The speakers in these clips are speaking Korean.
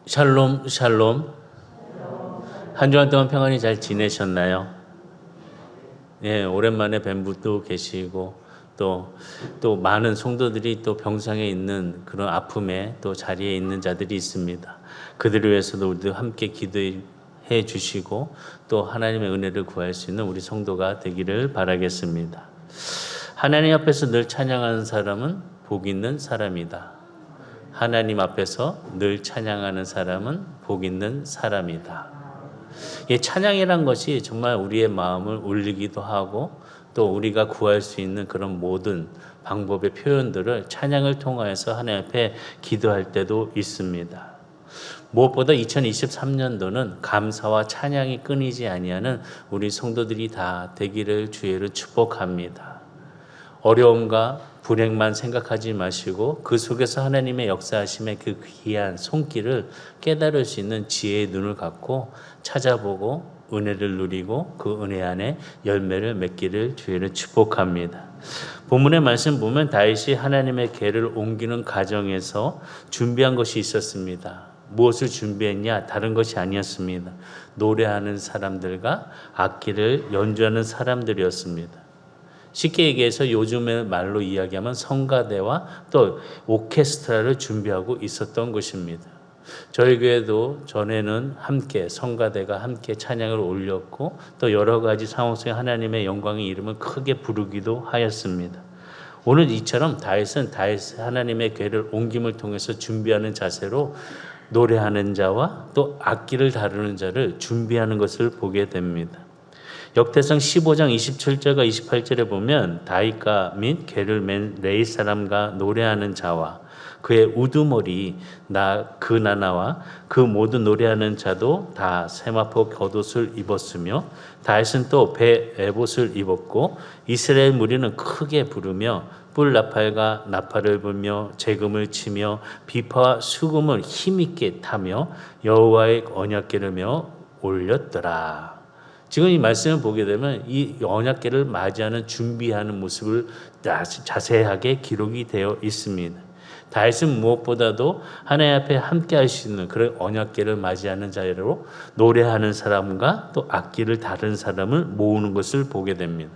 샬롬, 샬롬. 한 주간 동안 평안히 잘 지내셨나요? 예, 오랜만에 뵌 분도 계시고, 또 많은 성도들이 또 병상에 있는 그런 아픔에 또 자리에 있는 자들이 있습니다. 그들을 위해서도 우리도 함께 기도해 주시고, 또 하나님의 은혜를 구할 수 있는 우리 성도가 되기를 바라겠습니다. 하나님 앞에서 늘 찬양하는 사람은 복 있는 사람이다. 하나님 앞에서 늘 찬양하는 사람은 복 있는 사람이다. 찬양이란 것이 정말 우리의 마음을 울리기도 하고 또 우리가 구할 수 있는 그런 모든 방법의 표현들을 찬양을 통하여서 하나님 앞에 기도할 때도 있습니다. 무엇보다 2023년도는 감사와 찬양이 끊이지 아니하는 우리 성도들이 다 되기를 주의로 축복합니다. 어려움과 불행만 생각하지 마시고 그 속에서 하나님의 역사하심의 그 귀한 손길을 깨달을 수 있는 지혜의 눈을 갖고 찾아보고 은혜를 누리고 그 은혜 안에 열매를 맺기를 주의로 축복합니다. 본문의 말씀 보면 다윗이 하나님의 궤를 옮기는 과정에서 준비한 것이 있었습니다. 무엇을 준비했냐? 다른 것이 아니었습니다. 노래하는 사람들과 악기를 연주하는 사람들이었습니다. 쉽게 얘기해서 요즘의 말로 이야기하면 성가대와 또 오케스트라를 준비하고 있었던 것입니다. 저희 교회도 전에는 함께 성가대가 함께 찬양을 올렸고 또 여러 가지 상황 속에 하나님의 영광의 이름을 크게 부르기도 하였습니다. 오늘 이처럼 다윗은 하나님의 궤를 옮김을 통해서 준비하는 자세로 노래하는 자와 또 악기를 다루는 자를 준비하는 것을 보게 됩니다. 역대상 15장 27절과 28절에 보면 다윗과 및 궤를 맨 레위 사람과 노래하는 자와 그의 우두머리 그 나나와 그 모든 노래하는 자도 다 세마포 겉옷을 입었으며 다윗은 또 배 에봇을 입었고 이스라엘 무리는 크게 부르며 뿔 나팔과 나팔을 불며 재금을 치며 비파와 수금을 힘있게 타며 여호와의 언약궤를 메어 올렸더라. 지금 이 말씀을 보게 되면 이 언약궤를 맞이하는 준비하는 모습을 자세하게 기록이 되어 있습니다. 다윗은 무엇보다도 하나님 앞에 함께 할 수 있는 그런 언약궤를 맞이하는 자로 노래하는 사람과 또 악기를 다루는 사람을 모으는 것을 보게 됩니다.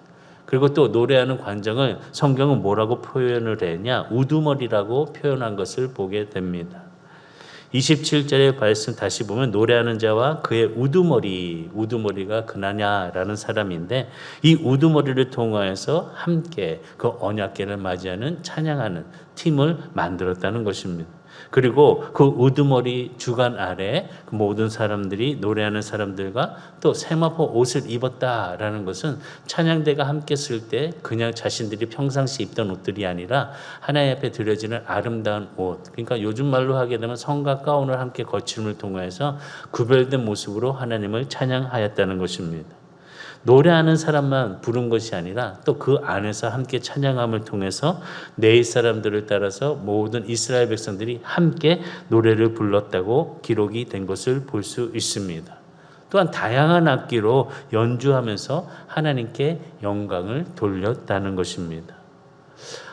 그리고 또 노래하는 관정을 성경은 뭐라고 표현을 했냐? 우두머리라고 표현한 것을 보게 됩니다. 27절의 말씀 다시 보면 노래하는 자와 그의 우두머리가 그나냐라는 사람인데 이 우두머리를 통하여서 함께 그 언약궤를 맞이하는 찬양하는 팀을 만들었다는 것입니다. 그리고 그 우두머리 주간 아래 그 모든 사람들이 노래하는 사람들과 또 세마포 옷을 입었다라는 것은 찬양대가 함께 쓸 때 그냥 자신들이 평상시 입던 옷들이 아니라 하나님 앞에 드려지는 아름다운 옷, 그러니까 요즘 말로 하게 되면 성과 가운을 함께 거침을 통해서 구별된 모습으로 하나님을 찬양하였다는 것입니다. 노래하는 사람만 부른 것이 아니라 또 그 안에서 함께 찬양함을 통해서 네 사람들을 따라서 모든 이스라엘 백성들이 함께 노래를 불렀다고 기록이 된 것을 볼 수 있습니다. 또한 다양한 악기로 연주하면서 하나님께 영광을 돌렸다는 것입니다.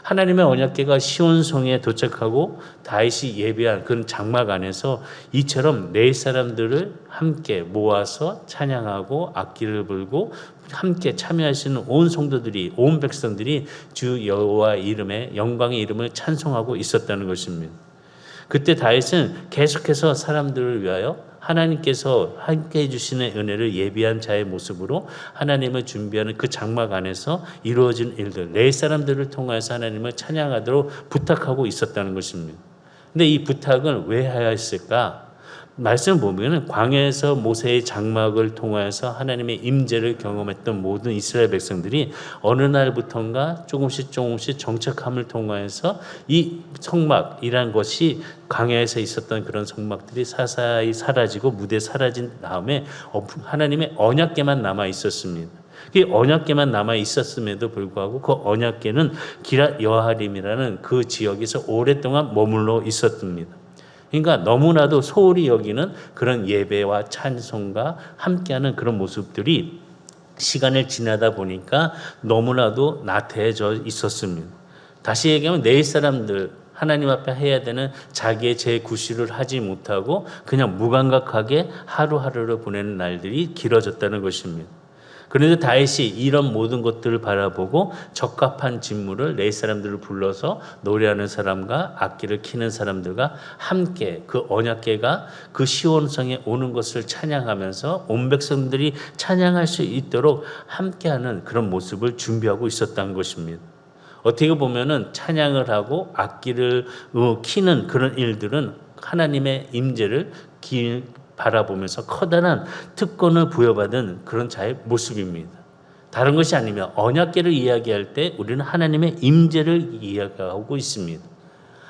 하나님의 언약궤가 시온성에 도착하고 다윗이 예배한 그런 장막 안에서 이처럼 네 사람들을 함께 모아서 찬양하고 악기를 불고 함께 참여하시는 온 성도들이 온 백성들이 주 여호와 이름의 영광의 이름을 찬송하고 있었다는 것입니다. 그때 다윗은 계속해서 사람들을 위하여 하나님께서 함께 해주시는 은혜를 예비한 자의 모습으로 하나님을 준비하는 그 장막 안에서 이루어진 일들, 네 사람들을 통해서 하나님을 찬양하도록 부탁하고 있었다는 것입니다. 근데 이 부탁을 왜 하였을까? 말씀 보면 광야에서 모세의 장막을 통하여서 하나님의 임재를 경험했던 모든 이스라엘 백성들이 어느 날부턴가 조금씩 정착함을 통하여서 이 성막이란 것이 광야에서 있었던 그런 성막들이 사사히 사라지고 무대에 사라진 다음에 하나님의 언약궤만 남아 있었습니다. 그 언약궤만 남아 있었음에도 불구하고 그 언약궤는 기랏 여아림이라는 그 지역에서 오랫동안 머물러 있었습니다. 그러니까 너무나도 소홀히 여기는 그런 예배와 찬송과 함께하는 그런 모습들이 시간을 지나다 보니까 너무나도 나태해져 있었습니다. 다시 얘기하면 네 사람들 하나님 앞에 해야 되는 자기의 제9시를 하지 못하고 그냥 무감각하게 하루하루를 보내는 날들이 길어졌다는 것입니다. 그런데 다윗이 이런 모든 것들을 바라보고 적합한 진물을 네 사람들을 불러서 노래하는 사람과 악기를 키는 사람들과 함께 그 언약궤가 그 시온성에 오는 것을 찬양하면서 온 백성들이 찬양할 수 있도록 함께하는 그런 모습을 준비하고 있었다는 것입니다. 어떻게 보면은 찬양을 하고 악기를 키는 그런 일들은 하나님의 임재를 바라보면서 커다란 특권을 부여받은 그런 자의 모습입니다. 다른 것이 아니면 언약궤를 이야기할 때 우리는 하나님의 임재를 이야기하고 있습니다.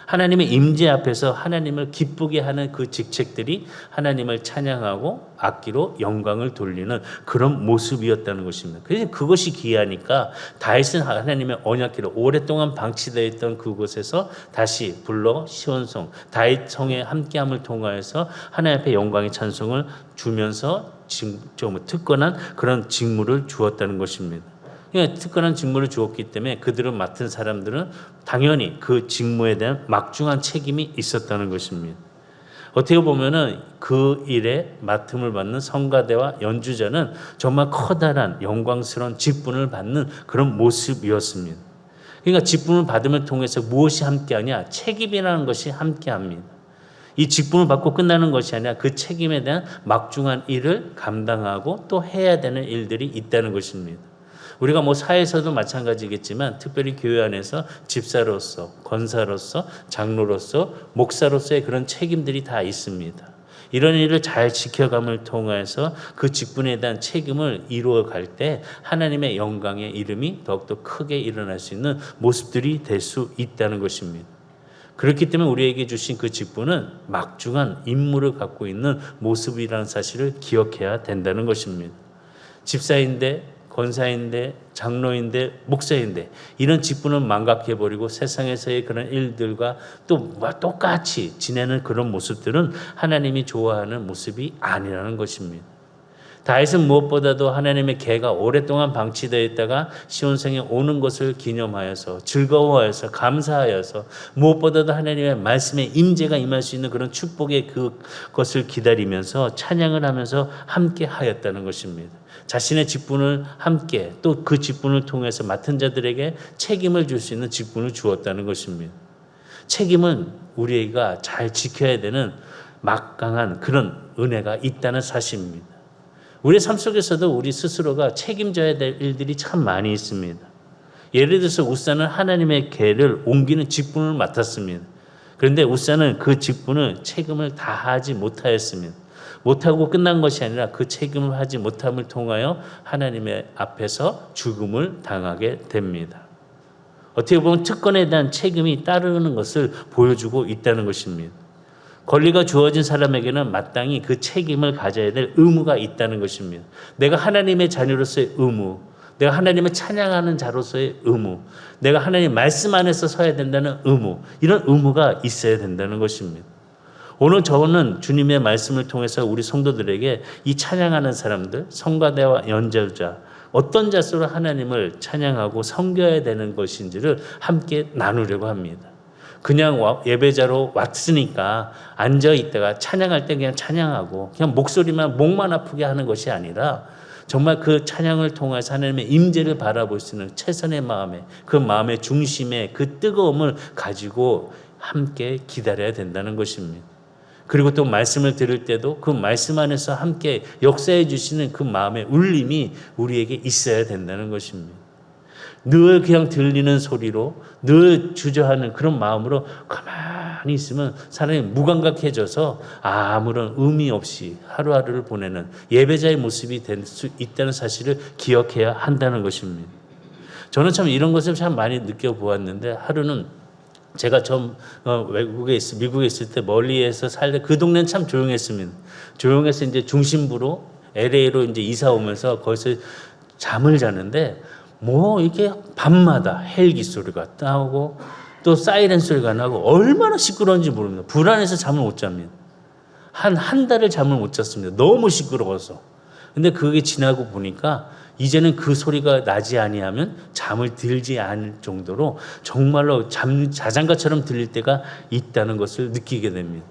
하나님의 임재 앞에서 하나님을 기쁘게 하는 그 직책들이 하나님을 찬양하고 악기로 영광을 돌리는 그런 모습이었다는 것입니다. 그래서 그것이 귀하니까 다윗은 하나님의 언약궤를 오랫동안 방치되어 있던 그곳에서 다시 불러 시온성 다윗 성에 함께함을 통하여서 하나님 앞에 영광의 찬송을 주면서 좀 특권한 그런 직무를 주었다는 것입니다. 특권한 직무를 주었기 때문에 그들을 맡은 사람들은 당연히 그 직무에 대한 막중한 책임이 있었다는 것입니다. 어떻게 보면은 그 일에 맡음을 받는 성가대와 연주자는 정말 커다란 영광스러운 직분을 받는 그런 모습이었습니다. 그러니까 직분을 받음을 통해서 무엇이 함께하냐? 책임이라는 것이 함께합니다. 이 직분을 받고 끝나는 것이 아니라 그 책임에 대한 막중한 일을 감당하고 또 해야 되는 일들이 있다는 것입니다. 우리가 사회에서도 마찬가지겠지만 특별히 교회 안에서 집사로서, 권사로서, 장로로서, 목사로서의 그런 책임들이 다 있습니다. 이런 일을 잘 지켜감을 통해서 그 직분에 대한 책임을 이루어갈 때 하나님의 영광의 이름이 더욱더 크게 일어날 수 있는 모습들이 될 수 있다는 것입니다. 그렇기 때문에 우리에게 주신 그 직분은 막중한 임무를 갖고 있는 모습이라는 사실을 기억해야 된다는 것입니다. 집사인데 권사인데 장로인데 목사인데 이런 직분을 망각해버리고 세상에서의 그런 일들과 또 똑같이 지내는 그런 모습들은 하나님이 좋아하는 모습이 아니라는 것입니다. 다윗은 무엇보다도 하나님의 궤가 오랫동안 방치되어 있다가 시온성에 오는 것을 기념하여서 즐거워하여서 감사하여서 무엇보다도 하나님의 말씀의 임재가 임할 수 있는 그런 축복의 그것을 기다리면서 찬양을 하면서 함께 하였다는 것입니다. 자신의 직분을 함께 또 그 직분을 통해서 맡은 자들에게 책임을 줄 수 있는 직분을 주었다는 것입니다. 책임은 우리가 잘 지켜야 되는 막강한 그런 은혜가 있다는 사실입니다. 우리의 삶 속에서도 우리 스스로가 책임져야 될 일들이 참 많이 있습니다. 예를 들어서 우사는 하나님의 궤를 옮기는 직분을 맡았습니다. 그런데 우사는 그 직분을 책임을 다하지 못하였습니다. 못하고 끝난 것이 아니라 그 책임을 하지 못함을 통하여 하나님의 앞에서 죽음을 당하게 됩니다. 어떻게 보면 특권에 대한 책임이 따르는 것을 보여주고 있다는 것입니다. 권리가 주어진 사람에게는 마땅히 그 책임을 가져야 될 의무가 있다는 것입니다. 내가 하나님의 자녀로서의 의무, 내가 하나님을 찬양하는 자로서의 의무, 내가 하나님 말씀 안에서 서야 된다는 의무, 이런 의무가 있어야 된다는 것입니다. 오늘 저는 주님의 말씀을 통해서 우리 성도들에게 이 찬양하는 사람들, 성가대와 연주자, 어떤 자세로 하나님을 찬양하고 섬겨야 되는 것인지를 함께 나누려고 합니다. 그냥 예배자로 왔으니까 앉아있다가 찬양할 때 그냥 찬양하고 그냥 목만 아프게 하는 것이 아니라 정말 그 찬양을 통해서 하나님의 임재를 바라볼 수 있는 최선의 마음에 그 마음의 중심에 그 뜨거움을 가지고 함께 기다려야 된다는 것입니다. 그리고 또 말씀을 들을 때도 그 말씀 안에서 함께 역사해 주시는 그 마음의 울림이 우리에게 있어야 된다는 것입니다. 늘 그냥 들리는 소리로 늘 주저하는 그런 마음으로 가만히 있으면 사람이 무감각해져서 아무런 의미 없이 하루하루를 보내는 예배자의 모습이 될 수 있다는 사실을 기억해야 한다는 것입니다. 저는 참 이런 것을 참 많이 느껴보았는데 하루는 제가 미국에 있을 때 멀리에서 살때 그 동네는 참 조용했습니다. 조용해서 이제 중심부로 LA로 이제 이사 오면서 거기서 잠을 자는데 이렇게 밤마다 헬기 소리가 나오고 또 사이렌 소리가 나고 얼마나 시끄러운지 모릅니다. 불안해서 잠을 못 잡니다. 한 달을 잠을 못 잤습니다. 너무 시끄러워서. 근데 그게 지나고 보니까 이제는 그 소리가 나지 아니하면 잠을 들지 않을 정도로 정말로 자장가처럼 들릴 때가 있다는 것을 느끼게 됩니다.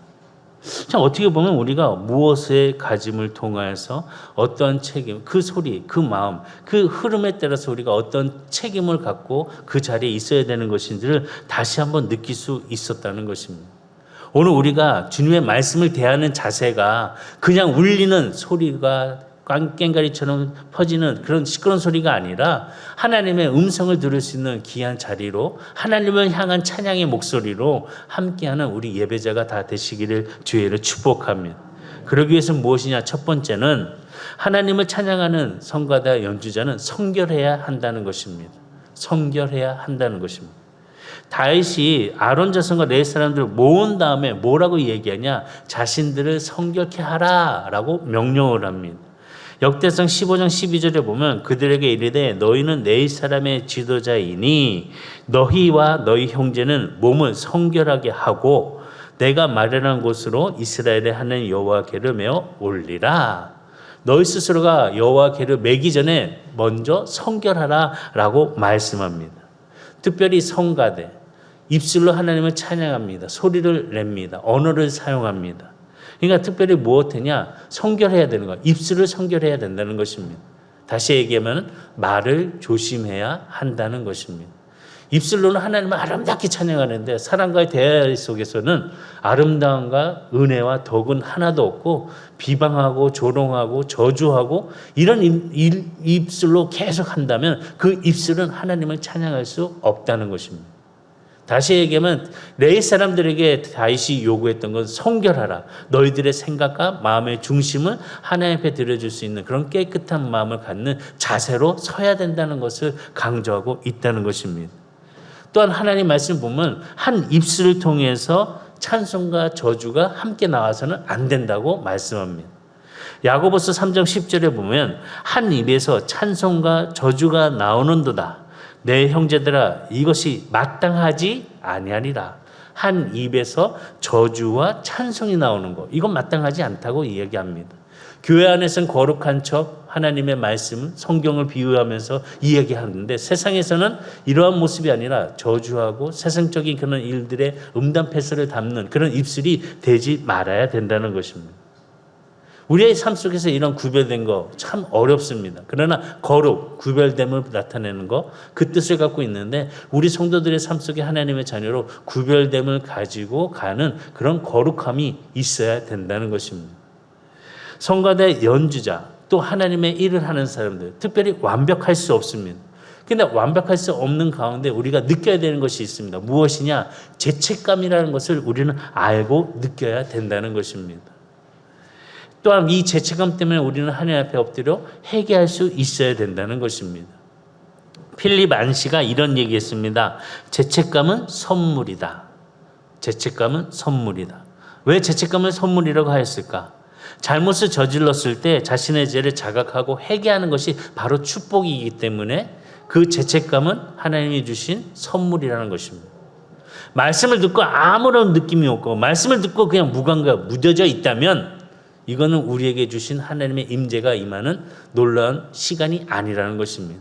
참 어떻게 보면 우리가 무엇의 가짐을 통하여서 어떤 책임, 그 소리, 그 마음, 그 흐름에 따라서 우리가 어떤 책임을 갖고 그 자리에 있어야 되는 것인지를 다시 한번 느낄 수 있었다는 것입니다. 오늘 우리가 주님의 말씀을 대하는 자세가 그냥 울리는 소리가 꽹가리처럼 퍼지는 그런 시끄러운 소리가 아니라 하나님의 음성을 들을 수 있는 귀한 자리로 하나님을 향한 찬양의 목소리로 함께하는 우리 예배자가 다 되시기를 주의로 축복합니다. 그러기 위해서 무엇이냐? 첫 번째는 하나님을 찬양하는 성가다 연주자는 성결해야 한다는 것입니다. 성결해야 한다는 것입니다. 다윗이 아론 자손과 레위 사람들을 모은 다음에 뭐라고 얘기하냐? 자신들을 성결케 하라라고 명령을 합니다. 역대상 15장 12절에 보면 그들에게 이르되 너희는 내 사람의 지도자이니 너희와 너희 형제는 몸을 성결하게 하고 내가 마련한 곳으로 이스라엘의 하나님 여호와께를 메어 올리라. 너희 스스로가 여호와께를 메기 전에 먼저 성결하라라고 말씀합니다. 특별히 성가대, 입술로 하나님을 찬양합니다. 소리를 냅니다. 언어를 사용합니다. 그러니까 특별히 무엇이냐? 성결해야 되는 거예요. 입술을 성결해야 된다는 것입니다. 다시 얘기하면 말을 조심해야 한다는 것입니다. 입술로는 하나님을 아름답게 찬양하는데 사람과의 대화 속에서는 아름다움과 은혜와 덕은 하나도 없고 비방하고 조롱하고 저주하고 이런 입술로 계속 한다면 그 입술은 하나님을 찬양할 수 없다는 것입니다. 다시 얘기하면 레위 사람들에게 다윗이 요구했던 건 성결하라. 너희들의 생각과 마음의 중심을 하나님 앞에 드려줄 수 있는 그런 깨끗한 마음을 갖는 자세로 서야 된다는 것을 강조하고 있다는 것입니다. 또한 하나님 말씀 보면 한 입술을 통해서 찬송과 저주가 함께 나와서는 안 된다고 말씀합니다. 야고보서 3장 10절에 보면 한 입에서 찬송과 저주가 나오는도다. 내 형제들아 이것이 마땅하지 아니하니라. 한 입에서 저주와 찬송이 나오는 것, 이건 마땅하지 않다고 이야기합니다. 교회 안에서는 거룩한 척 하나님의 말씀, 성경을 비유하면서 이야기하는데 세상에서는 이러한 모습이 아니라 저주하고 세상적인 그런 일들의 음담패설을 담는 그런 입술이 되지 말아야 된다는 것입니다. 우리의 삶 속에서 이런 구별된 거 참 어렵습니다. 그러나 거룩, 구별됨을 나타내는 거, 그 뜻을 갖고 있는데 우리 성도들의 삶 속에 하나님의 자녀로 구별됨을 가지고 가는 그런 거룩함이 있어야 된다는 것입니다. 성가대 연주자, 또 하나님의 일을 하는 사람들, 특별히 완벽할 수 없습니다. 근데 완벽할 수 없는 가운데 우리가 느껴야 되는 것이 있습니다. 무엇이냐? 죄책감이라는 것을 우리는 알고 느껴야 된다는 것입니다. 또한 이 죄책감 때문에 우리는 하나님 앞에 엎드려 회개할 수 있어야 된다는 것입니다. 필립 안시가 이런 얘기했습니다. 죄책감은 선물이다. 죄책감은 선물이다. 왜 죄책감을 선물이라고 하였을까? 잘못을 저질렀을 때 자신의 죄를 자각하고 회개하는 것이 바로 축복이기 때문에 그 죄책감은 하나님이 주신 선물이라는 것입니다. 말씀을 듣고 아무런 느낌이 없고 말씀을 듣고 그냥 무감각 무뎌져 있다면 이거는 우리에게 주신 하나님의 임재가 임하는 놀라운 시간이 아니라는 것입니다.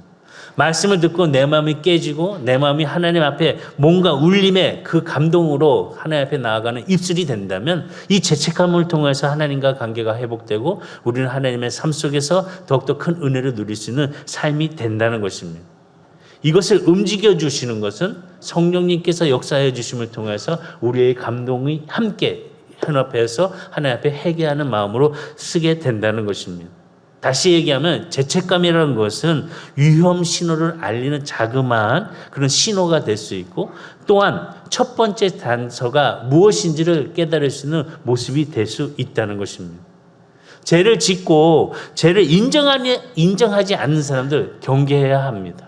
말씀을 듣고 내 마음이 깨지고 내 마음이 하나님 앞에 뭔가 울림의 그 감동으로 하나님 앞에 나아가는 입술이 된다면 이 죄책감을 통해서 하나님과 관계가 회복되고 우리는 하나님의 삶 속에서 더욱더 큰 은혜를 누릴 수 있는 삶이 된다는 것입니다. 이것을 움직여 주시는 것은 성령님께서 역사해 주심을 통해서 우리의 감동이 함께 현업해서 하나님 앞에 회개하는 마음으로 쓰게 된다는 것입니다. 다시 얘기하면 죄책감이라는 것은 위험 신호를 알리는 자그마한 그런 신호가 될 수 있고 또한 첫 번째 단서가 무엇인지를 깨달을 수 있는 모습이 될 수 있다는 것입니다. 죄를 짓고 죄를 인정하지 않는 사람들 경계해야 합니다.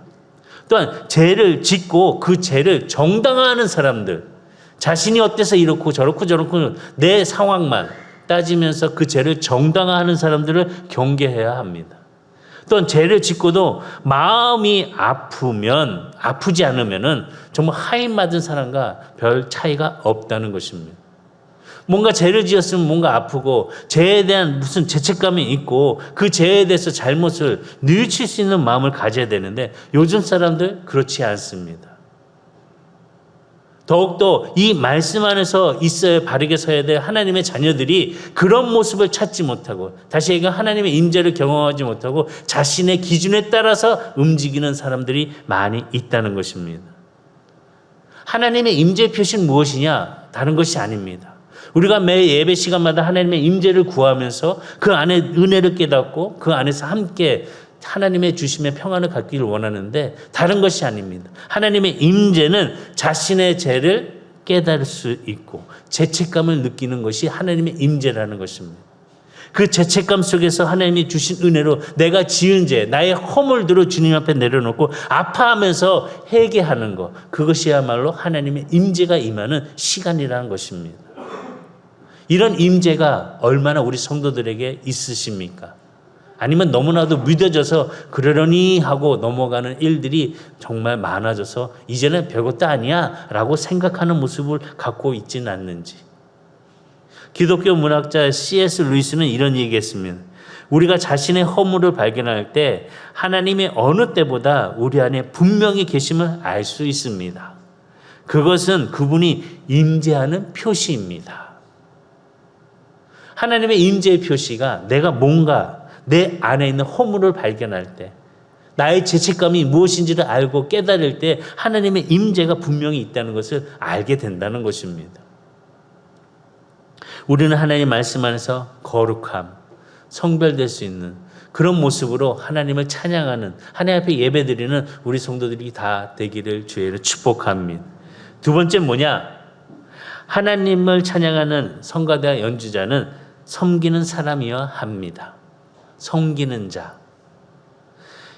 또한 죄를 짓고 그 죄를 정당화하는 사람들, 자신이 어때서 이렇고 저렇고 내 상황만 따지면서 그 죄를 정당화하는 사람들을 경계해야 합니다. 또한 죄를 짓고도 마음이 아프지 않으면은 정말 하인 맞은 사람과 별 차이가 없다는 것입니다. 뭔가 죄를 지었으면 뭔가 아프고 죄에 대한 무슨 죄책감이 있고 그 죄에 대해서 잘못을 뉘우칠 수 있는 마음을 가져야 되는데 요즘 사람들 그렇지 않습니다. 더욱더 이 말씀 안에서 있어야 바르게 서야 될 하나님의 자녀들이 그런 모습을 찾지 못하고 다시 얘기하면 하나님의 임재를 경험하지 못하고 자신의 기준에 따라서 움직이는 사람들이 많이 있다는 것입니다. 하나님의 임재 표시는 무엇이냐? 다른 것이 아닙니다. 우리가 매 예배 시간마다 하나님의 임재를 구하면서 그 안에 은혜를 깨닫고 그 안에서 함께 하나님의 주심의 평안을 갖기를 원하는데 다른 것이 아닙니다. 하나님의 임재는 자신의 죄를 깨달을 수 있고 죄책감을 느끼는 것이 하나님의 임재라는 것입니다. 그 죄책감 속에서 하나님이 주신 은혜로 내가 지은 죄, 나의 허물들을 주님 앞에 내려놓고 아파하면서 회개하는 것, 그것이야말로 하나님의 임재가 임하는 시간이라는 것입니다. 이런 임재가 얼마나 우리 성도들에게 있으십니까? 아니면 너무나도 믿어져서 그러려니 하고 넘어가는 일들이 정말 많아져서 이제는 별것도 아니야 라고 생각하는 모습을 갖고 있지는 않는지. 기독교 문학자 C.S. 루이스는 이런 얘기했습니다. 우리가 자신의 허물을 발견할 때 하나님이 어느 때보다 우리 안에 분명히 계심을 알 수 있습니다. 그것은 그분이 임재하는 표시입니다. 하나님의 임재의 표시가 내가 뭔가 내 안에 있는 허물을 발견할 때 나의 죄책감이 무엇인지를 알고 깨달을 때 하나님의 임재가 분명히 있다는 것을 알게 된다는 것입니다. 우리는 하나님 말씀 안에서 거룩함, 성별될 수 있는 그런 모습으로 하나님을 찬양하는 하나님 앞에 예배드리는 우리 성도들이 다 되기를 주의 축복합니다. 두 번째 뭐냐? 하나님을 찬양하는 성가대와 연주자는 섬기는 사람이어야 합니다. 섬기는 자.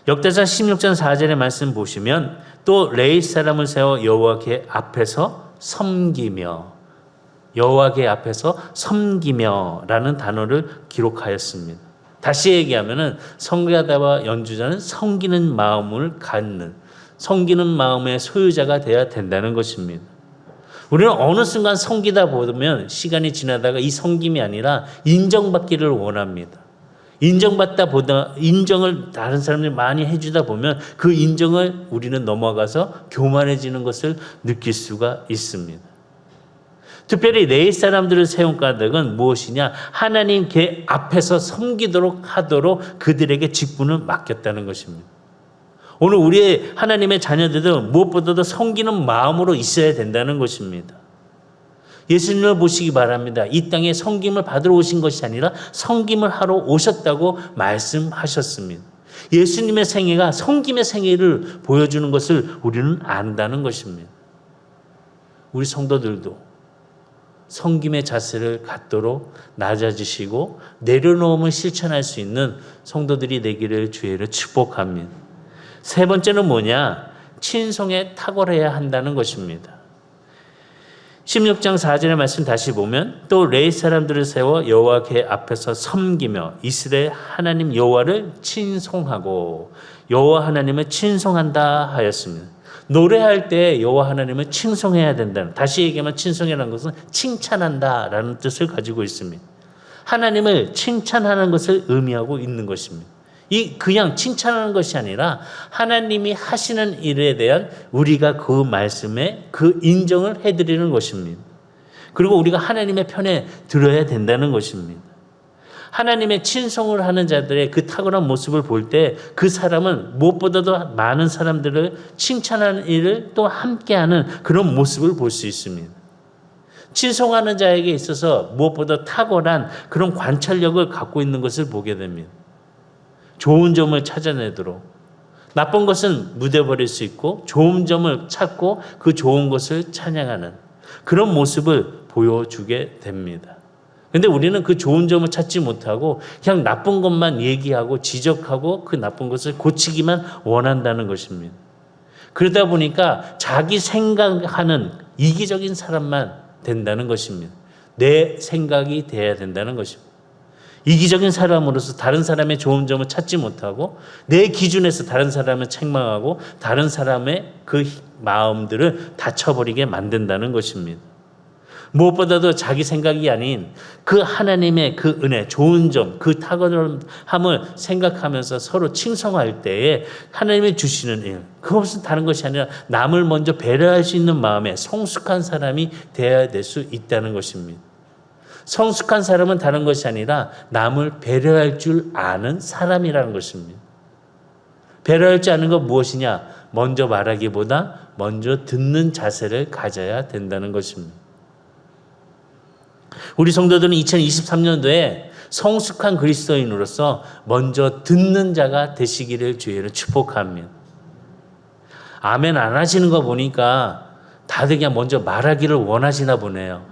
역대상 16장 4절의 말씀 보시면 또 레위 사람을 세워 여호와께 앞에서 섬기며 여호와께 앞에서 섬기며라는 단어를 기록하였습니다. 다시 얘기하면은 성가대와 연주자는 섬기는 마음을 갖는 섬기는 마음의 소유자가 되어야 된다는 것입니다. 우리는 어느 순간 섬기다 보면 시간이 지나다가 이 섬김이 아니라 인정받기를 원합니다. 인정받다 보다 인정을 다른 사람들이 많이 해주다 보면 그 인정을 우리는 넘어가서 교만해지는 것을 느낄 수가 있습니다. 특별히 레위 사람들을 세운 까닭은 무엇이냐? 하나님께 앞에서 섬기도록 하도록 그들에게 직분을 맡겼다는 것입니다. 오늘 우리의 하나님의 자녀들은 무엇보다도 섬기는 마음으로 있어야 된다는 것입니다. 예수님을 보시기 바랍니다. 이 땅에 섬김을 받으러 오신 것이 아니라 섬김을 하러 오셨다고 말씀하셨습니다. 예수님의 생애가 섬김의 생애를 보여주는 것을 우리는 안다는 것입니다. 우리 성도들도 섬김의 자세를 갖도록 낮아지시고 내려놓음을 실천할 수 있는 성도들이 되기를 주의를 축복합니다. 세 번째는 뭐냐? 친송에 탁월해야 한다는 것입니다. 16장 4절의 말씀 다시 보면 또 레위 사람들을 세워 여호와께 앞에서 섬기며 이스라엘 하나님 여호와를 친송하고 여호와 하나님을 친송한다 하였습니다. 노래할 때 여호와 하나님을 칭송해야 된다는, 다시 얘기하면 칭송이라는 것은 칭찬한다라는 뜻을 가지고 있습니다. 하나님을 칭찬하는 것을 의미하고 있는 것입니다. 이 그냥 칭찬하는 것이 아니라 하나님이 하시는 일에 대한 우리가 그 말씀에 그 인정을 해드리는 것입니다. 그리고 우리가 하나님의 편에 들어야 된다는 것입니다. 하나님의 친송을 하는 자들의 그 탁월한 모습을 볼 때 그 사람은 무엇보다도 많은 사람들을 칭찬하는 일을 또 함께하는 그런 모습을 볼 수 있습니다. 친송하는 자에게 있어서 무엇보다 탁월한 그런 관찰력을 갖고 있는 것을 보게 됩니다. 좋은 점을 찾아내도록, 나쁜 것은 묻어버릴 수 있고 좋은 점을 찾고 그 좋은 것을 찬양하는 그런 모습을 보여주게 됩니다. 그런데 우리는 그 좋은 점을 찾지 못하고 그냥 나쁜 것만 얘기하고 지적하고 그 나쁜 것을 고치기만 원한다는 것입니다. 그러다 보니까 자기 생각하는 이기적인 사람만 된다는 것입니다. 내 생각이 돼야 된다는 것입니다. 이기적인 사람으로서 다른 사람의 좋은 점을 찾지 못하고 내 기준에서 다른 사람을 책망하고 다른 사람의 그 마음들을 다쳐버리게 만든다는 것입니다. 무엇보다도 자기 생각이 아닌 그 하나님의 그 은혜, 좋은 점, 그 탁월함을 생각하면서 서로 칭송할 때에 하나님이 주시는 일, 그것은 다른 것이 아니라 남을 먼저 배려할 수 있는 마음에 성숙한 사람이 되어야 될 수 있다는 것입니다. 성숙한 사람은 다른 것이 아니라 남을 배려할 줄 아는 사람이라는 것입니다. 배려할 줄 아는 건 무엇이냐? 먼저 말하기보다 먼저 듣는 자세를 가져야 된다는 것입니다. 우리 성도들은 2023년도에 성숙한 그리스도인으로서 먼저 듣는 자가 되시기를 주의로 축복합니다. 아멘 안 하시는 거 보니까 다들 그냥 먼저 말하기를 원하시나 보네요.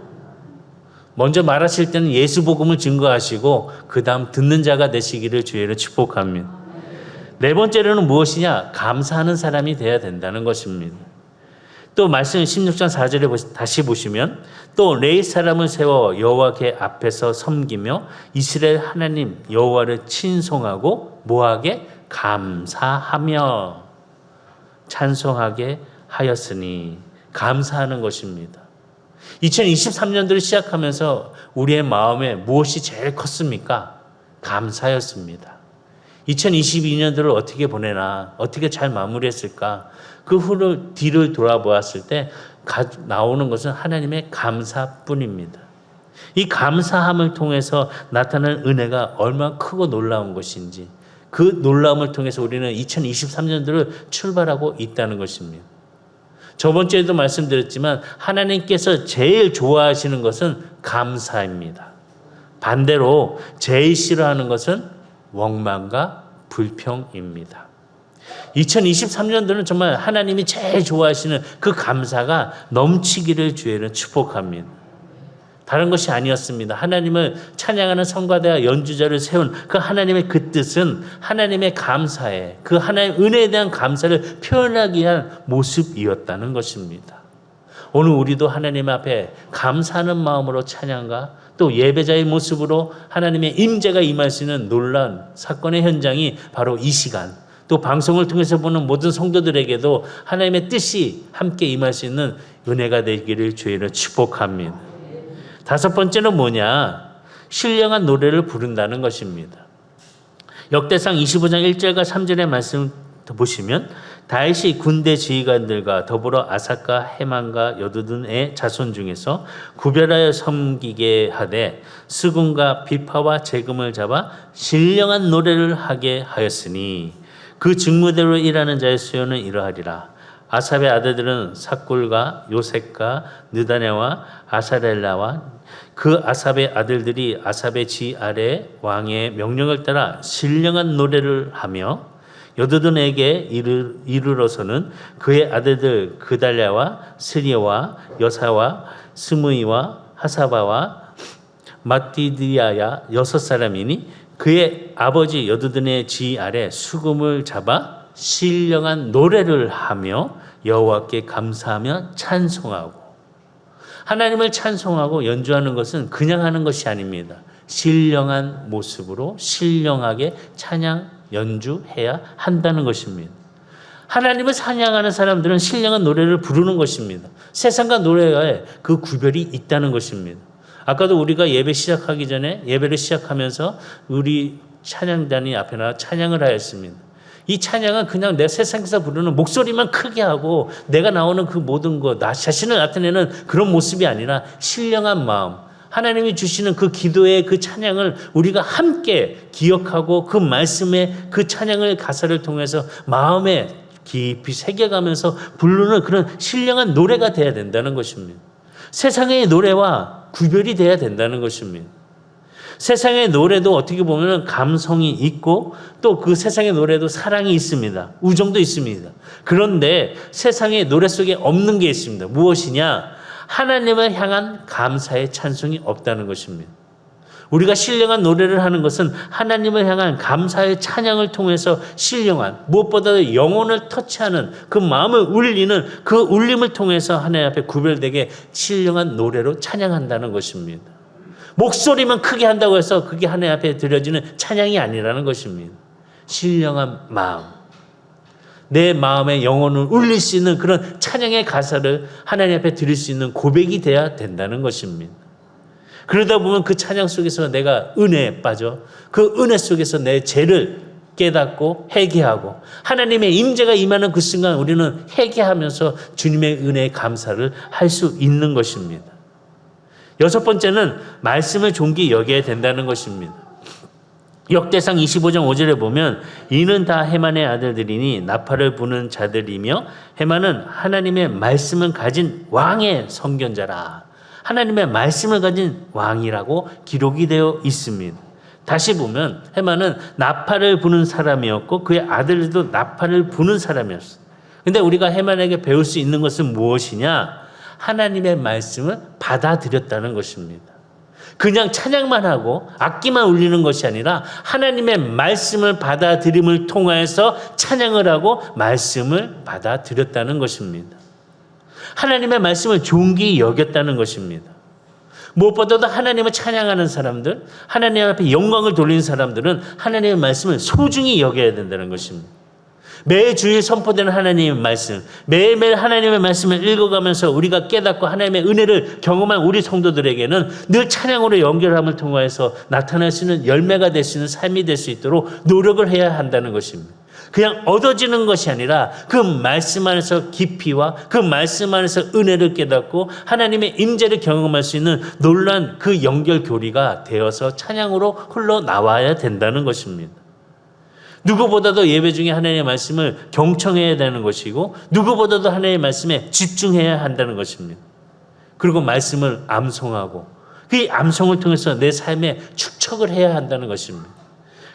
먼저 말하실 때는 예수 복음을 증거하시고 그 다음 듣는 자가 되시기를 주의로 축복합니다. 네 번째로는 무엇이냐? 감사하는 사람이 되어야 된다는 것입니다. 또 말씀 16장 4절에 다시 보시면 또 레위 사람을 세워 여호와께 앞에서 섬기며 이스라엘 하나님 여호와를 친송하고 뭐하게? 감사하며 찬송하게 하였으니 감사하는 것입니다. 2023년도를 시작하면서 우리의 마음에 무엇이 제일 컸습니까? 감사였습니다. 2022년도를 어떻게 보내나, 어떻게 잘 마무리했을까? 그 후를 뒤를 돌아보았을 때 나오는 것은 하나님의 감사뿐입니다. 이 감사함을 통해서 나타나는 은혜가 얼마나 크고 놀라운 것인지, 그 놀라움을 통해서 우리는 2023년도를 출발하고 있다는 것입니다. 저번 주에도 말씀드렸지만 하나님께서 제일 좋아하시는 것은 감사입니다. 반대로 제일 싫어하는 것은 원망과 불평입니다. 2023년도는 정말 하나님이 제일 좋아하시는 그 감사가 넘치기를 주에는 축복합니다. 다른 것이 아니었습니다. 하나님을 찬양하는 성가대와 연주자를 세운 그 하나님의 그 뜻은 하나님의 감사에, 그 하나님의 은혜에 대한 감사를 표현하기 위한 모습이었다는 것입니다. 오늘 우리도 하나님 앞에 감사하는 마음으로 찬양과 또 예배자의 모습으로 하나님의 임재가 임할 수 있는 놀라운 사건의 현장이 바로 이 시간, 또 방송을 통해서 보는 모든 성도들에게도 하나님의 뜻이 함께 임할 수 있는 은혜가 되기를 주의로 축복합니다. 다섯 번째는 뭐냐? 신령한 노래를 부른다는 것입니다. 역대상 25장 1절과 3절의 말씀 보시면 다윗이 군대 지휘관들과 더불어 아삭과 헤만과 여두둔의 자손 중에서 구별하여 섬기게 하되 수금과 비파와 재금을 잡아 신령한 노래를 하게 하였으니 그 직무대로 일하는 자의 수요는 이러하리라. 아삽의 아들들은 삭굴과 요셉과 느다냐와 아사렐라와 그 아삽의 아들들이 아삽의 지 아래 왕의 명령을 따라 신령한 노래를 하며 여두둔에게 이르러서는 그의 아들들 그달랴와 스리와 여사와 스무이와 하사바와 마띠디아야 6사람이니 그의 아버지 여두둔의 지 아래 수금을 잡아 신령한 노래를 하며 여호와께 감사하며 찬송하고, 하나님을 찬송하고 연주하는 것은 그냥 하는 것이 아닙니다. 신령한 모습으로 신령하게 찬양 연주해야 한다는 것입니다. 하나님을 찬양하는 사람들은 신령한 노래를 부르는 것입니다. 세상과 노래에 그 구별이 있다는 것입니다. 아까도 우리가 예배 시작하기 전에 예배를 시작하면서 우리 찬양단이 앞에 나와 찬양을 하였습니다. 이 찬양은 그냥 내 세상에서 부르는 목소리만 크게 하고 내가 나오는 그 모든 것, 나 자신을 나타내는 그런 모습이 아니라 신령한 마음, 하나님이 주시는 그 기도의 그 찬양을 우리가 함께 기억하고 그 말씀의 그 찬양의 가사를 통해서 마음에 깊이 새겨가면서 부르는 그런 신령한 노래가 돼야 된다는 것입니다. 세상의 노래와 구별이 돼야 된다는 것입니다. 세상의 노래도 어떻게 보면 감성이 있고 또 그 세상의 노래도 사랑이 있습니다. 우정도 있습니다. 그런데 세상의 노래 속에 없는 게 있습니다. 무엇이냐? 하나님을 향한 감사의 찬송이 없다는 것입니다. 우리가 신령한 노래를 하는 것은 하나님을 향한 감사의 찬양을 통해서 신령한, 무엇보다도 영혼을 터치하는 그 마음을 울리는 그 울림을 통해서 하나님 앞에 구별되게 신령한 노래로 찬양한다는 것입니다. 목소리만 크게 한다고 해서 그게 하나님 앞에 드려지는 찬양이 아니라는 것입니다. 신령한 마음. 내 마음의 영혼을 울릴 수 있는 그런 찬양의 가사를 하나님 앞에 드릴 수 있는 고백이 돼야 된다는 것입니다. 그러다 보면 그 찬양 속에서 내가 은혜에 빠져 그 은혜 속에서 내 죄를 깨닫고 회개하고 하나님의 임재가 임하는 그 순간 우리는 회개하면서 주님의 은혜에 감사를 할 수 있는 것입니다. 여섯 번째는 말씀을 존귀 여겨야 된다는 것입니다. 역대상 25장 5절에 보면 이는 다 헤만의 아들들이니 나팔을 부는 자들이며 헤만은 하나님의 말씀을 가진 왕의 선견자라. 하나님의 말씀을 가진 왕이라고 기록이 되어 있습니다. 다시 보면 헤만은 나팔을 부는 사람이었고 그의 아들들도 나팔을 부는 사람이었어요. 그런데 우리가 헤만에게 배울 수 있는 것은 무엇이냐? 하나님의 말씀을 받아들였다는 것입니다. 그냥 찬양만 하고 악기만 울리는 것이 아니라 하나님의 말씀을 받아들임을 통하여서 찬양을 하고 말씀을 받아들였다는 것입니다. 하나님의 말씀을 존귀히 여겼다는 것입니다. 무엇보다도 하나님을 찬양하는 사람들, 하나님 앞에 영광을 돌리는 사람들은 하나님의 말씀을 소중히 여겨야 된다는 것입니다. 매주일 선포되는 하나님의 말씀, 매일매일 하나님의 말씀을 읽어가면서 우리가 깨닫고 하나님의 은혜를 경험한 우리 성도들에게는 늘 찬양으로 연결함을 통해서 나타날 수 있는 열매가 될 수 있는 삶이 될 수 있도록 노력을 해야 한다는 것입니다. 그냥 얻어지는 것이 아니라 그 말씀 안에서 깊이와 그 말씀 안에서 은혜를 깨닫고 하나님의 임재를 경험할 수 있는 놀라운 그 연결교리가 되어서 찬양으로 흘러나와야 된다는 것입니다. 누구보다도 예배 중에 하나님의 말씀을 경청해야 되는 것이고 누구보다도 하나님의 말씀에 집중해야 한다는 것입니다. 그리고 말씀을 암송하고 그 암송을 통해서 내 삶에 축적을 해야 한다는 것입니다.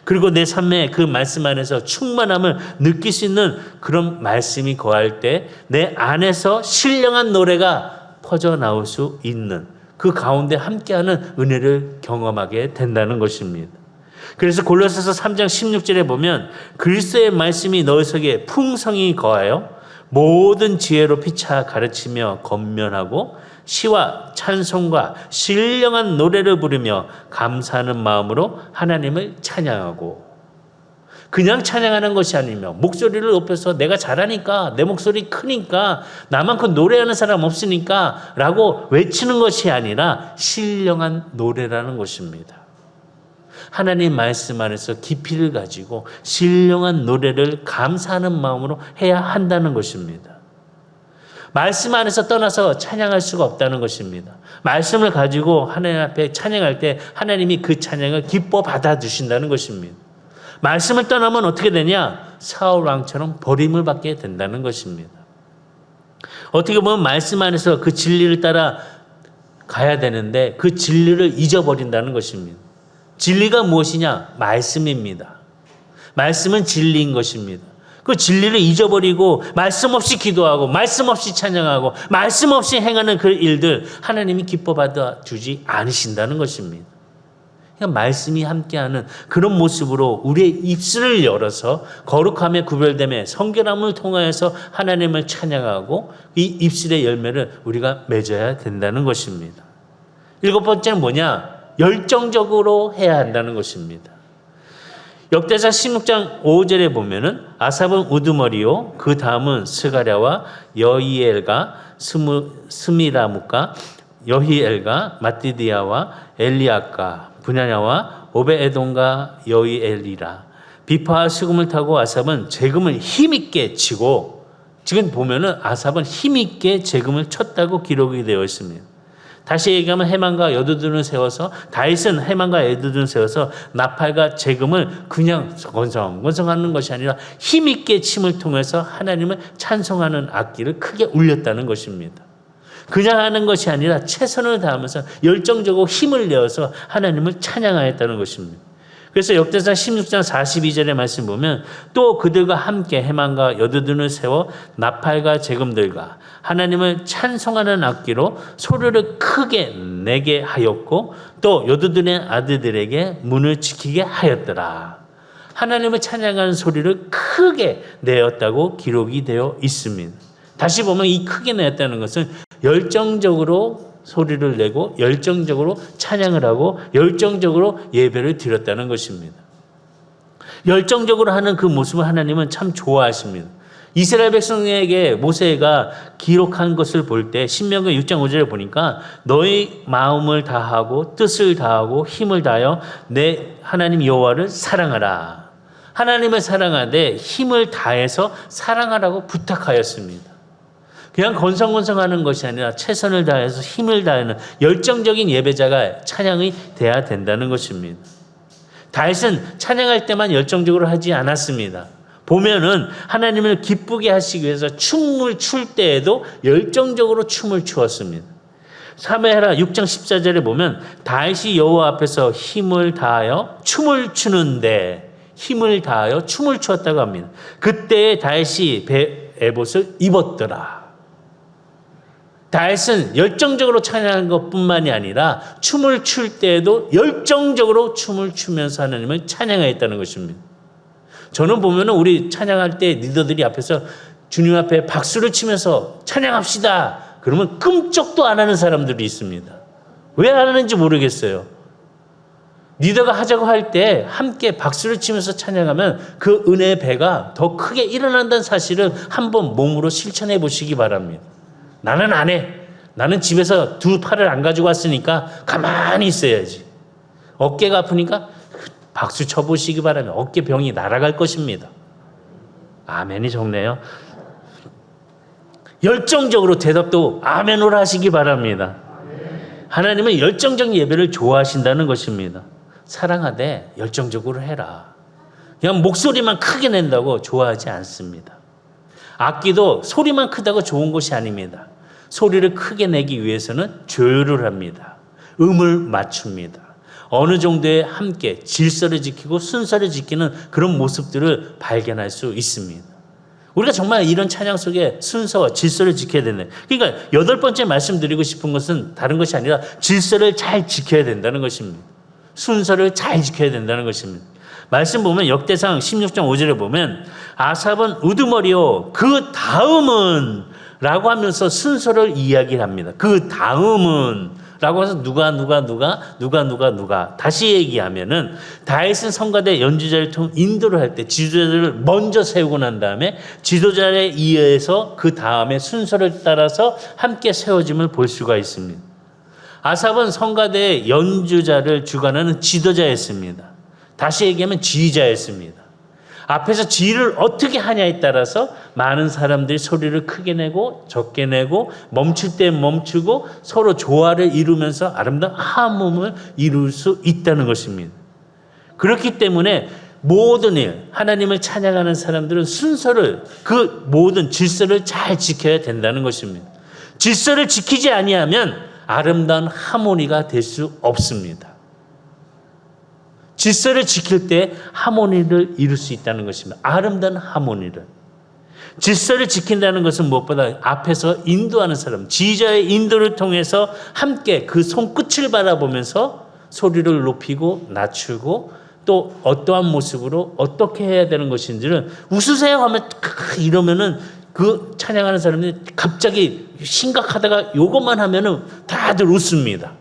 그리고 내 삶에 그 말씀 안에서 충만함을 느낄 수 있는 그런 말씀이 거할 때 내 안에서 신령한 노래가 퍼져나올 수 있는 그 가운데 함께하는 은혜를 경험하게 된다는 것입니다. 그래서 골로새서 3장 16절에 보면 그리스도의 말씀이 너희 속에 풍성히 거하여 모든 지혜로 피차 가르치며 권면하고 시와 찬송과 신령한 노래를 부르며 감사하는 마음으로 하나님을 찬양하고 그냥 찬양하는 것이 아니며 목소리를 높여서 내가 잘하니까 내 목소리 크니까 나만큼 노래하는 사람 없으니까 라고 외치는 것이 아니라 신령한 노래라는 것입니다. 하나님 말씀 안에서 깊이를 가지고 신령한 노래를 감사하는 마음으로 해야 한다는 것입니다. 말씀 안에서 떠나서 찬양할 수가 없다는 것입니다. 말씀을 가지고 하나님 앞에 찬양할 때 하나님이 그 찬양을 기뻐 받아주신다는 것입니다. 말씀을 떠나면 어떻게 되냐? 사울 왕처럼 버림을 받게 된다는 것입니다. 어떻게 보면 말씀 안에서 그 진리를 따라 가야 되는데 그 진리를 잊어버린다는 것입니다. 진리가 무엇이냐? 말씀입니다. 말씀은 진리인 것입니다. 그 진리를 잊어버리고 말씀 없이 기도하고 말씀 없이 찬양하고 말씀 없이 행하는 그 일들 하나님이 기뻐 받아주지 않으신다는 것입니다. 그러니까 말씀이 함께하는 그런 모습으로 우리의 입술을 열어서 거룩함에 구별됨에 성결함을 통하여서 하나님을 찬양하고 이 입술의 열매를 우리가 맺어야 된다는 것입니다. 일곱 번째는 뭐냐? 열정적으로 해야 한다는 것입니다. 역대상 16장 5절에 보면은 아삽은 우두머리요 그 다음은 스가랴와 여히엘과 스미라묵과 여히엘과 마띠디아와 엘리아까 분야냐와 오베에돔과 여히엘이라. 비파와 수금을 타고 아삽은 재금을 힘있게 치고 지금 보면은 아삽은 힘있게 재금을 쳤다고 기록이 되어 있습니다. 다시 얘기하면 헤만과 여두둔을 세워서 다윗은 헤만과 여두둔을 세워서 나팔과 재금을 그냥 건성건성하는 것이 아니라 힘있게 침을 통해서 하나님을 찬송하는 악기를 크게 울렸다는 것입니다. 그냥 하는 것이 아니라 최선을 다하면서 열정적으로 힘을 내어서 하나님을 찬양하였다는 것입니다. 그래서 역대상 16장 42절의 말씀 보면 또 그들과 함께 헤만과 여두둔을 세워 나팔과 재금들과 하나님을 찬송하는 악기로 소리를 크게 내게 하였고 또 여두둔의 아들들에게 문을 지키게 하였더라. 하나님을 찬양하는 소리를 크게 내었다고 기록이 되어 있습니다. 다시 보면 이 크게 내었다는 것은 열정적으로 소리를 내고 열정적으로 찬양을 하고 열정적으로 예배를 드렸다는 것입니다. 열정적으로 하는 그 모습을 하나님은 참 좋아하십니다. 이스라엘 백성에게 모세가 기록한 것을 볼 때 신명기 6장 5절에 보니까 너의 마음을 다하고 뜻을 다하고 힘을 다하여 내 하나님 여호와를 사랑하라. 하나님을 사랑하되 힘을 다해서 사랑하라고 부탁하였습니다. 그냥 건성건성하는 것이 아니라 최선을 다해서 힘을 다하는 열정적인 예배자가 찬양이 돼야 된다는 것입니다. 다윗은 찬양할 때만 열정적으로 하지 않았습니다. 보면은 하나님을 기쁘게 하시기 위해서 춤을 출 때에도 열정적으로 춤을 추었습니다. 사무엘하 6장 14절에 보면 다윗이 여호와 앞에서 힘을 다하여 춤을 추는데 힘을 다하여 춤을 추었다고 합니다. 그때 다윗이 에봇을 입었더라. 다윗은 열정적으로 찬양한 것뿐만이 아니라 춤을 출 때에도 열정적으로 춤을 추면서 하나님을 찬양하였다는 것입니다. 저는 보면 우리 찬양할 때 리더들이 앞에서 주님 앞에 박수를 치면서 찬양합시다. 그러면 끔찍도 안 하는 사람들이 있습니다. 왜 안 하는지 모르겠어요. 리더가 하자고 할 때 함께 박수를 치면서 찬양하면 그 은혜의 배가 더 크게 일어난다는 사실을 한번 몸으로 실천해 보시기 바랍니다. 나는 안 해. 나는 집에서 두 팔을 안 가지고 왔으니까 가만히 있어야지. 어깨가 아프니까 박수 쳐보시기 바랍니다. 어깨병이 날아갈 것입니다. 아멘이 적네요. 열정적으로 대답도 아멘으로 하시기 바랍니다. 하나님은 열정적인 예배를 좋아하신다는 것입니다. 사랑하되 열정적으로 해라. 그냥 목소리만 크게 낸다고 좋아하지 않습니다. 악기도 소리만 크다고 좋은 것이 아닙니다. 소리를 크게 내기 위해서는 조율을 합니다. 음을 맞춥니다. 어느 정도의 함께 질서를 지키고 순서를 지키는 그런 모습들을 발견할 수 있습니다. 우리가 정말 이런 찬양 속에 순서와 질서를 지켜야 되는. 그러니까 8번째 말씀드리고 싶은 것은 다른 것이 아니라 질서를 잘 지켜야 된다는 것입니다. 순서를 잘 지켜야 된다는 것입니다. 말씀 보면 역대상 16장 5절에 보면 아삽은 우두머리요 그 다음은 라고 하면서 순서를 이야기를 합니다. 그 다음은 라고 해서 누가 다시 얘기하면은 다윗은 성가대 연주자를 통해 인도를 할 때 지도자들을 먼저 세우고 난 다음에 지도자에 의해서 그 다음에 순서를 따라서 함께 세워짐을 볼 수가 있습니다. 아삽은 성가대의 연주자를 주관하는 지도자였습니다. 다시 얘기하면 지휘자였습니다. 앞에서 지휘를 어떻게 하냐에 따라서 많은 사람들이 소리를 크게 내고 적게 내고 멈출 때 멈추고 서로 조화를 이루면서 아름다운 화음을 이룰 수 있다는 것입니다. 그렇기 때문에 모든 일, 하나님을 찬양하는 사람들은 순서를, 그 모든 질서를 잘 지켜야 된다는 것입니다. 질서를 지키지 아니하면 아름다운 하모니가 될 수 없습니다. 질서를 지킬 때 하모니를 이룰 수 있다는 것입니다. 아름다운 하모니를. 질서를 지킨다는 것은 무엇보다 앞에서 인도하는 사람, 지휘자의 인도를 통해서 함께 그 손끝을 바라보면서 소리를 높이고 낮추고 또 어떠한 모습으로 어떻게 해야 되는 것인지를 웃으세요 하면 이러면은 그 찬양하는 사람들이 갑자기 심각하다가 요것만 하면은 다들 웃습니다.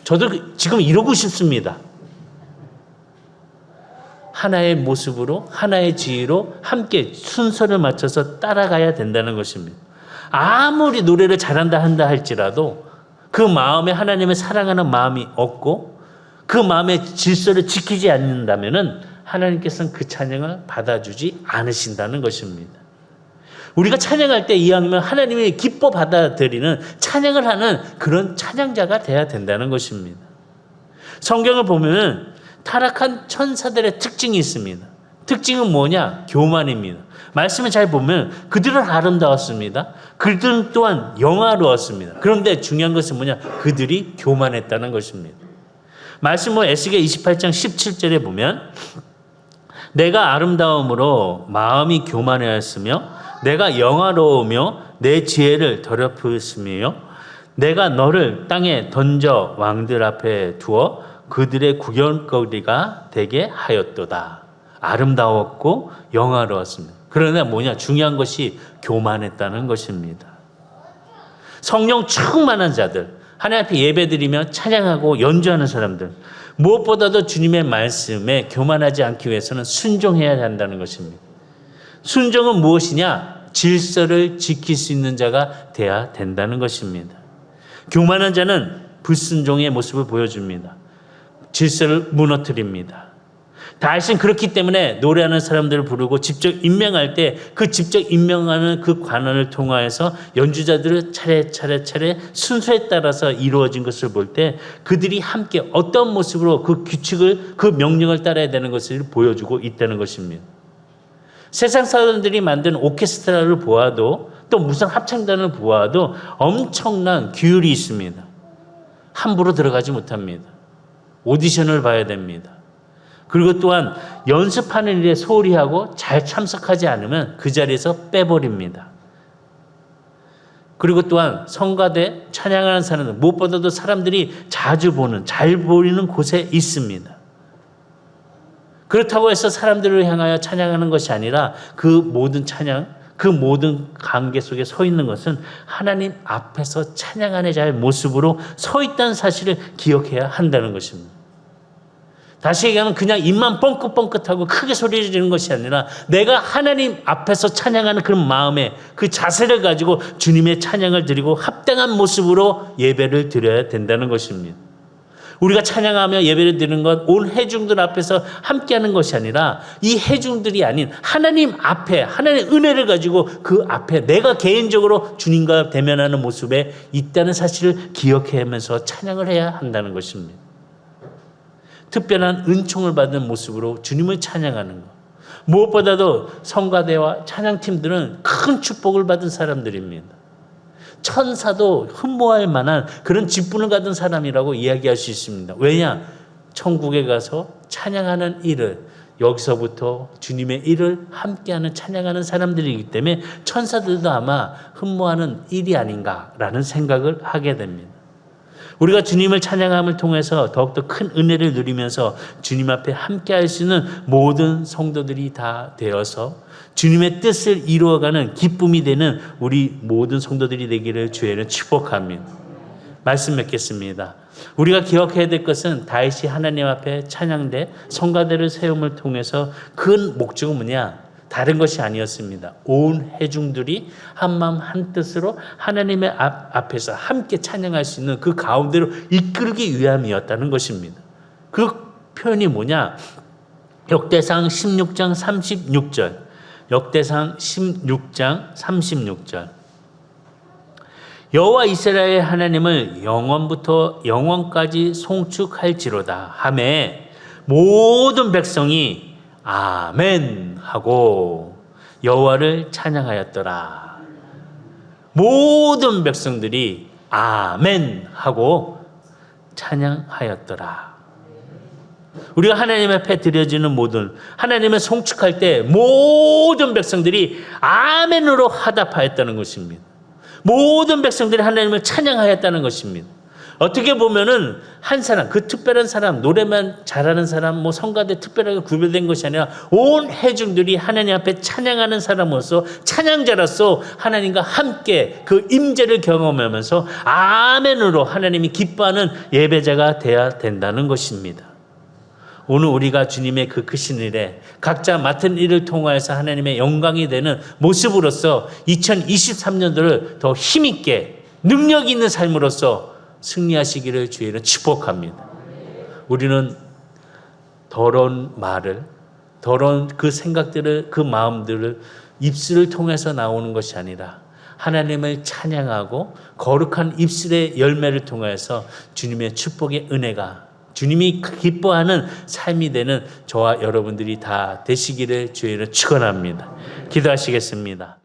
저도 지금 이러고 싶습니다. 하나의 모습으로 하나의 지혜로 함께 순서를 맞춰서 따라가야 된다는 것입니다. 아무리 노래를 잘한다 한다 할지라도 그 마음에 하나님을 사랑하는 마음이 없고 그 마음의 질서를 지키지 않는다면 하나님께서는 그 찬양을 받아주지 않으신다는 것입니다. 우리가 찬양할 때 이왕이면 하나님이 기뻐 받아들이는 찬양을 하는 그런 찬양자가 돼야 된다는 것입니다. 성경을 보면 타락한 천사들의 특징이 있습니다. 특징은 뭐냐? 교만입니다. 말씀을 잘 보면 그들은 아름다웠습니다. 그들 또한 영화로웠습니다. 그런데 중요한 것은 뭐냐? 그들이 교만했다는 것입니다. 말씀 에스겔 28장 17절에 보면 내가 아름다움으로 마음이 교만하였으며 내가 영화로우며 내 지혜를 더럽혔으며 내가 너를 땅에 던져 왕들 앞에 두어 그들의 구경거리가 되게 하였도다. 아름다웠고 영화로웠습니다. 그러나 뭐냐? 중요한 것이 교만했다는 것입니다. 성령 충만한 자들, 하나님 앞에 예배드리며 찬양하고 연주하는 사람들, 무엇보다도 주님의 말씀에 교만하지 않기 위해서는 순종해야 한다는 것입니다. 순종은 무엇이냐? 질서를 지킬 수 있는 자가 돼야 된다는 것입니다. 교만한 자는 불순종의 모습을 보여줍니다. 질서를 무너뜨립니다. 다윗은 그렇기 때문에 노래하는 사람들을 부르고 직접 임명할 때 그 직접 임명하는 그 관원을 통하여서 연주자들을 차례 순서에 따라서 이루어진 것을 볼 때 그들이 함께 어떤 모습으로 그 규칙을, 그 명령을 따라야 되는 것을 보여주고 있다는 것입니다. 세상 사람들이 만든 오케스트라를 보아도 또 무슨 합창단을 보아도 엄청난 규율이 있습니다. 함부로 들어가지 못합니다. 오디션을 봐야 됩니다. 그리고 또한 연습하는 일에 소홀히 하고 잘 참석하지 않으면 그 자리에서 빼버립니다. 그리고 또한 성가대 찬양하는 사람들, 무엇보다도 사람들이 자주 보는, 잘 보이는 곳에 있습니다. 그렇다고 해서 사람들을 향하여 찬양하는 것이 아니라 그 모든 찬양, 그 모든 관계 속에 서 있는 것은 하나님 앞에서 찬양하는 자의 모습으로 서 있다는 사실을 기억해야 한다는 것입니다. 다시 얘기하면 그냥 입만 뻥긋뻥긋하고 크게 소리 지르는 것이 아니라 내가 하나님 앞에서 찬양하는 그런 마음에 그 자세를 가지고 주님의 찬양을 드리고 합당한 모습으로 예배를 드려야 된다는 것입니다. 우리가 찬양하며 예배를 드리는 것 온 회중들 앞에서 함께하는 것이 아니라 이 회중들이 아닌 하나님 앞에 하나님의 은혜를 가지고 그 앞에 내가 개인적으로 주님과 대면하는 모습에 있다는 사실을 기억하면서 찬양을 해야 한다는 것입니다. 특별한 은총을 받은 모습으로 주님을 찬양하는 것. 무엇보다도 성가대와 찬양팀들은 큰 축복을 받은 사람들입니다. 천사도 흠모할 만한 그런 직분을 받은 사람이라고 이야기할 수 있습니다. 왜냐? 천국에 가서 찬양하는 일을, 여기서부터 주님의 일을 함께하는 찬양하는 사람들이기 때문에 천사들도 아마 흠모하는 일이 아닌가라는 생각을 하게 됩니다. 우리가 주님을 찬양함을 통해서 더욱더 큰 은혜를 누리면서 주님 앞에 함께할 수 있는 모든 성도들이 다 되어서 주님의 뜻을 이루어가는 기쁨이 되는 우리 모든 성도들이 되기를 주의는 축복합니다. 말씀 맺겠습니다. 우리가 기억해야 될 것은 다윗이 하나님 앞에 찬양대 성가대를 세움을 통해서 큰 목적은 뭐냐? 다른 것이 아니었습니다. 온 회중들이 한마음 한뜻으로 하나님의 앞에서 함께 찬양할 수 있는 그 가운데로 이끌기 위함이었다는 것입니다. 그 표현이 뭐냐? 역대상 16장 36절. 역대상 16장 36절. 여호와 이스라엘 하나님을 영원부터 영원까지 송축할지로다 하매 모든 백성이 아멘 하고 여호와를 찬양하였더라. 모든 백성들이 아멘 하고 찬양하였더라. 우리가 하나님 앞에 드려지는 모든 하나님을 송축할 때 모든 백성들이 아멘으로 화답하였다는 것입니다. 모든 백성들이 하나님을 찬양하였다는 것입니다. 어떻게 보면은 한 사람, 그 특별한 사람, 노래만 잘하는 사람, 뭐 성가대 특별하게 구별된 것이 아니라 온 회중들이 하나님 앞에 찬양하는 사람으로서 찬양자로서 하나님과 함께 그 임재를 경험하면서 아멘으로 하나님이 기뻐하는 예배자가 되어야 된다는 것입니다. 오늘 우리가 주님의 그 크신 일에 각자 맡은 일을 통하여서 하나님의 영광이 되는 모습으로서 2023년도를 더 힘있게 능력 있는 삶으로서 승리하시기를 주의는 축복합니다. 우리는 더러운 말을, 더러운 그 생각들을, 그 마음들을 입술을 통해서 나오는 것이 아니라 하나님을 찬양하고 거룩한 입술의 열매를 통해서 주님의 축복의 은혜가, 주님이 기뻐하는 삶이 되는 저와 여러분들이 다 되시기를 주의는 축원합니다. 기도하시겠습니다.